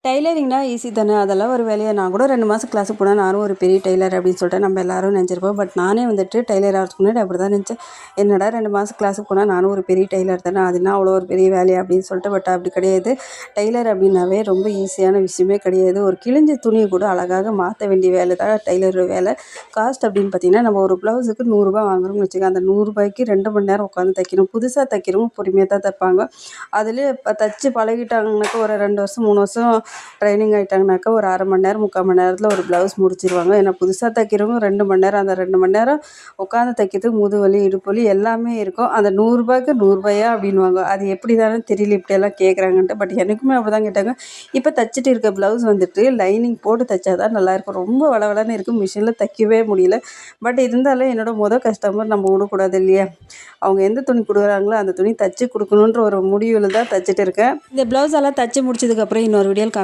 டைலரிங்னா easy தானே, அதெல்லாம் ஒரு வேலையா? நான் கூட 2 மாதம் கிளாஸுக்கு போனா நானும் ஒரு பெரிய டெய்லர் அப்படின்னு சொல்லிட்டு நம்ம எல்லாரும் நினச்சிருப்போம். பட் நானே வந்துட்டு டெய்லர் ஆகிறதுக்கு முன்னாடி அப்படி தான் நினச்சேன். என்னடா 2 மாதம் கிளாஸுக்கு போனால் நானும் ஒரு பெரிய டெய்லர் தானே, அது என்ன அவ்வளோ ஒரு பெரிய வேலையா அப்படின்னு சொல்லிட்டு. பட் அப்படி கிடையாது. டெய்லர் அப்படின்னாவே ரொம்ப ஈஸியான விஷயமே கிடையாது. ஒரு கிழிஞ்ச துணியை கூட அழகாக மாற்ற வேண்டிய வேலை தான் டெய்லரோட வேலை. காஸ்ட் அப்படின்னு பார்த்தீங்கன்னா, நம்ம ஒரு ப்ளவுஸுக்கு ரூ. 100 வாங்குறோம்னு வச்சுக்கோங்க. அந்த ரூ. 100க்கு 2 மணி நேரம் உட்காந்து தைக்கணும். புதுசாக தைக்கிறவங்க பொறுமையாக தான் தைப்பாங்க. அதிலே இப்போ தச்சு பழகிட்டாங்கனாக்கா ஒரு 2 வருஷம் 3 வருஷம் ட்ரைனிங் ஆகிட்டாங்கனாக்கா ஒரு அரை மணி நேரம் 3/4 மணி நேரத்தில் ஒரு ப்ளவுஸ் முடிச்சிருவாங்க. ஏன்னா புதுசாக தைக்கிறவங்க 2 மணி நேரம், அந்த 2 மணி நேரம் உட்காந்து தைக்கிறதுக்கு முதுகு வலி, இடுப்பு வலி எல்லாமே இருக்கும். அந்த ரூ. 100க்கு அப்படின்வாங்க. அது எப்படி தானே தெரியல இப்படியெல்லாம் கேட்குறாங்கன்ட்டு. பட் எனக்குமே அப்படி தான் கேட்டாங்க. இப்போ தைச்சிட்டு இருக்க ப்ளவுஸ் வந்துட்டு லைனிங் போட்டு தைச்சா தான் நல்லாயிருக்கும். ரொம்ப வளவளன்னு இருக்கும், மிஷினில் தைக்கவே முடியல. பட் இருந்தாலும் என்னோட கஸ்டமர் நம்ம விடக்கூடாது இல்லையா? அவங்க எந்த துணி கொடுக்குறாங்களோ அந்த துணி தைச்சி கொடுக்கணுன்ற ஒரு முடிவில் தான் தைச்சிட்டு இருக்கேன். இந்த ப்ளவுஸ் எல்லாம் தைச்சி முடிச்சதுக்கப்புறம் இன்னொரு வீடியோவில்